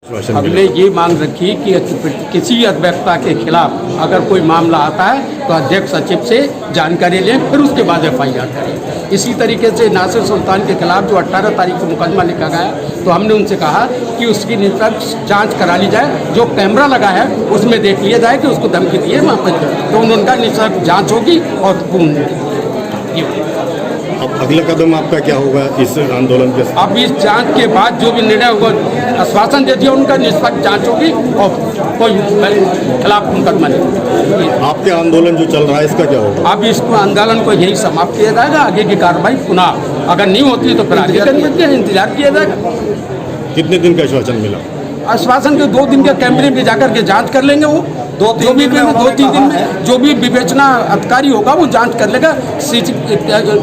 हमने ये मांग रखी कि किसी अधिवक्ता के खिलाफ अगर कोई मामला आता है तो अध्यक्ष सचिव से जानकारी लें, फिर उसके बाद FIR करें। इसी तरीके से नासिर सुल्तान के खिलाफ जो 18 तारीख को मुकदमा लिखा गया, तो हमने उनसे कहा कि उसकी निष्पक्ष जांच करा ली जाए, जो कैमरा लगा है उसमें देख लिया जाए कि उसको धमकी दी है वहाँ पर, तो उनका निष्पक्ष जाँच होगी और पूर्ण। अब अगला कदम आपका क्या होगा इस आंदोलन के? अब इस जांच के बाद जो भी निर्णय होगा, आश्वासन दे दिया उनका, निष्पक्ष जांच होगी और कोई खिलाफ मुकदमा नहीं। आपके आंदोलन जो चल रहा है इसका क्या होगा? अब इस आंदोलन को यही समाप्त किया जाएगा, आगे की कार्रवाई पुनः अगर नहीं होती तो फिर आगे का इंतजार किया जाएगा। कितने दिन का आश्वासन मिला? आश्वासन के 2 दिन के कैमरे में जाकर के जांच कर लेंगे, वो 2-3 दिन में जो भी विवेचना अधिकारी होगा वो जांच कर लेगा।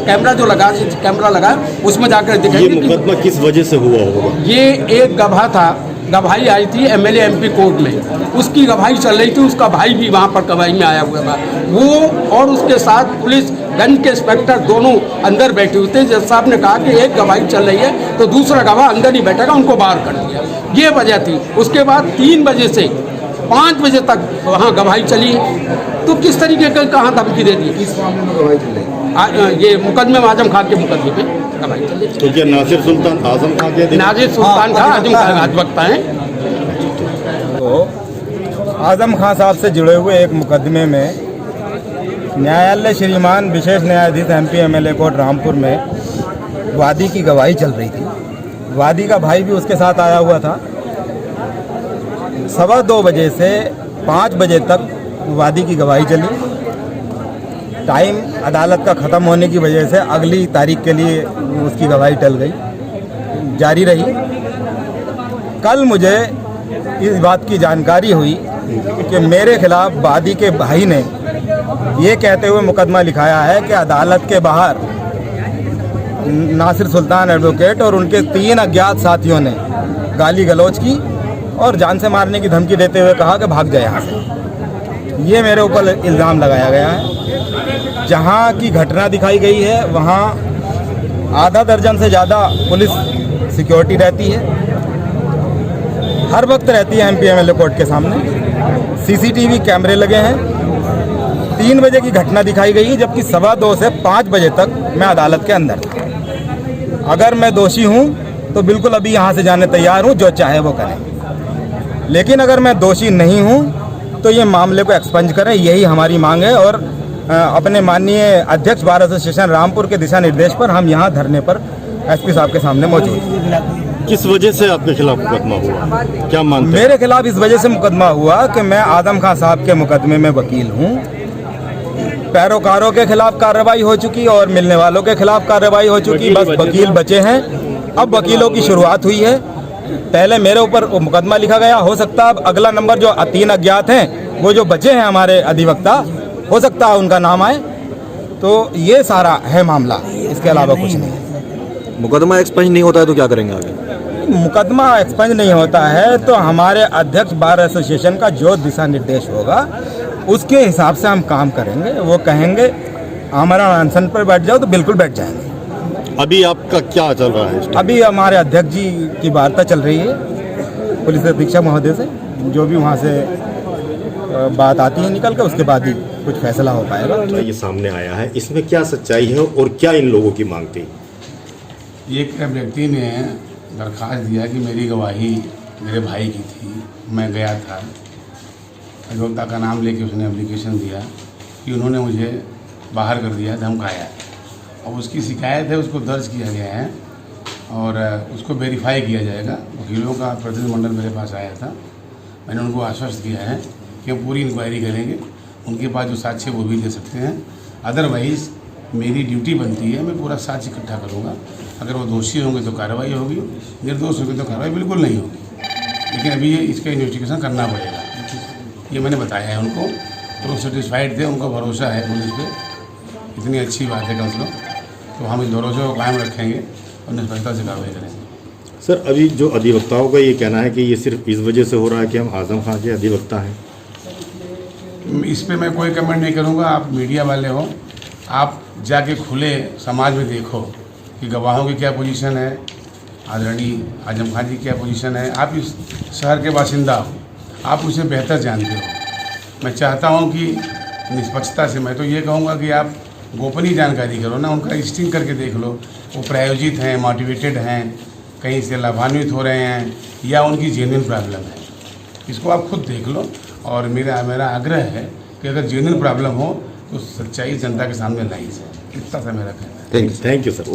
कैमरा जो लगा, कैमरा लगा उसमें जाकर दिखाएंगे। ये मुकदमा किस वजह से हुआ होगा? ये एक गवाह था, गवाही आई थी MLA MP कोर्ट में, उसकी गवाही चल रही थी, उसका भाई भी वहाँ पर गवाही में आया हुआ था। वो और उसके साथ पुलिस गंज के इंस्पेक्टर दोनों अंदर बैठे हुए थे। जज साहब ने कहा कि एक गवाही चल रही है तो दूसरा गवाह अंदर ही बैठेगा, उनको बाहर कर दिया। ये वजह थी। उसके बाद 3 बजे से 5 बजे तक वहाँ गवाही चली, तो किस तरीके का कहाँ धमकी दे दी? इस मामले में गवाही चल रही? ये मुकदमे में आजम खान के मुकदमे में गवाही चल रही। तो क्या नासिर सुल्तान आजम खान के? नासिर सुल्तान खान आजम खान अधिवक्ता हैं। तो आजम खान साहब से जुड़े हुए एक मुकदमे में न्यायालय श्रीमान विशेष न्यायाधीश MP MLA कोर्ट रामपुर में वादी की गवाही चल रही थी। वादी का भाई भी उसके साथ आया हुआ था। 2:15 बजे से 5 बजे तक वादी की गवाही चली। टाइम अदालत का ख़त्म होने की वजह से अगली तारीख के लिए उसकी गवाही टल गई, जारी रही। कल मुझे इस बात की जानकारी हुई कि मेरे खिलाफ वादी के भाई ने ये कहते हुए मुकदमा लिखाया है कि अदालत के बाहर नासिर सुल्तान एडवोकेट और उनके 3 अज्ञात साथियों ने गाली गलौज की और जान से मारने की धमकी देते हुए कहा कि भाग जाए यहाँ से। ये मेरे ऊपर इल्ज़ाम लगाया गया है। जहाँ की घटना दिखाई गई है वहाँ आधा दर्जन से ज़्यादा पुलिस सिक्योरिटी रहती है, हर वक्त रहती है MP MLA कोर्ट के सामने। CCTV कैमरे लगे हैं। 3 बजे की घटना दिखाई गई है, जबकि 2:15 से 5 बजे तक मैं अदालत के अंदर था। अगर मैं दोषी हूँ तो बिल्कुल अभी यहाँ से जाने तैयार हूँ, जो चाहे वो करें। लेकिन अगर मैं दोषी नहीं हूँ तो ये मामले को एक्सपंज करें, यही हमारी मांग है। और अपने माननीय अध्यक्ष बार एसोसिएशन रामपुर के दिशा निर्देश पर हम यहाँ धरने पर SP साहब के सामने मौजूद हैं। किस वजह से आपके खिलाफ मुकदमा हुआ, क्या मानते हैं? मेरे खिलाफ इस वजह से मुकदमा हुआ कि मैं आजम खान साहब के मुकदमे में वकील हूँ। पैरोकारों के खिलाफ कार्रवाई हो चुकी और मिलने वालों के खिलाफ कार्रवाई हो चुकी, बस वकील बचे हैं। अब वकीलों की शुरुआत हुई है। पहले मेरे ऊपर मुकदमा लिखा गया, हो सकता है अगला नंबर जो 3 अज्ञात हैं वो जो बचे हैं हमारे अधिवक्ता, हो सकता है उनका नाम आए। तो ये सारा है मामला, इसके अलावा कुछ नहीं। मुकदमा एक्सपंज नहीं होता है तो क्या करेंगे आगे? मुकदमा एक्सपंज नहीं होता है तो हमारे अध्यक्ष बार एसोसिएशन का जो दिशा निर्देश होगा उसके हिसाब से हम काम करेंगे। वो कहेंगे हमारा अनशन पर बैठ जाओ तो बिल्कुल बैठ जाएंगे। अभी आपका क्या चल रहा है? अभी हमारे अध्यक्ष जी की वार्ता चल रही है पुलिस अधीक्षक महोदय से, जो भी वहाँ से बात आती है निकल कर, उसके बाद ही कुछ फैसला हो पाएगा। ये सामने आया है, इसमें क्या सच्चाई है और क्या इन लोगों की मांग थी? एक व्यक्ति ने दरख्वास्त दिया कि मेरी गवाही मेरे भाई की थी। मैं गया था, अधिवक्ता का नाम लेके उसने एप्लीकेशन दिया कि उन्होंने मुझे बाहर कर दिया, धमकाया। अब उसकी शिकायत है, उसको दर्ज किया गया है और उसको वेरीफाई किया जाएगा। वकीलों का प्रतिनिधिमंडल मेरे पास आया था, मैंने उनको आश्वस्त किया है कि हम पूरी इंक्वायरी करेंगे। उनके पास जो साक्ष्य वो भी दे सकते हैं, अदरवाइज़ मेरी ड्यूटी बनती है, मैं पूरा साक्ष्य इकट्ठा करूँगा। अगर वो दोषी होंगे तो कार्रवाई होगी, निर्दोष होंगे तो कार्रवाई बिल्कुल नहीं होगी। लेकिन अभी ये इसका इन्वेस्टिगेशन करना पड़ेगा, ये मैंने बताया है उनको। तो वो सेटिस्फाइड थे, उनको भरोसा है पुलिस पे। इतनी अच्छी बात है काउंसलर, तो हम इस भरोसे को कायम रखेंगे और निष्पक्षता से कार्रवाई करेंगे। सर, अभी जो अधिवक्ताओं का ये कहना है कि ये सिर्फ इस वजह से हो रहा है कि हम आजम खान के अधिवक्ता हैं। इस पे मैं कोई कमेंट नहीं करूँगा। आप मीडिया वाले हो, आप जाके खुले समाज में देखो कि गवाहों की क्या पोजीशन है, आदरणीय आजम खान जी की क्या पोजीशन है। आप इस शहर के बासिंदा हो, आप उसे बेहतर जानते हो। मैं चाहता हूं कि निष्पक्षता से, मैं तो ये कहूँगा कि आप गोपनीय जानकारी करो ना, उनका लिस्टिंग करके देख लो, वो प्रायोजित हैं, मोटिवेटेड हैं, कहीं से लाभान्वित हो रहे हैं या उनकी जेन्युइन प्रॉब्लम है, इसको आप खुद देख लो। और मेरा आग्रह है कि अगर जेन्युइन प्रॉब्लम हो तो सच्चाई जनता के सामने लाई जाए, इतना सा मेरा कहना है। Thank you sir.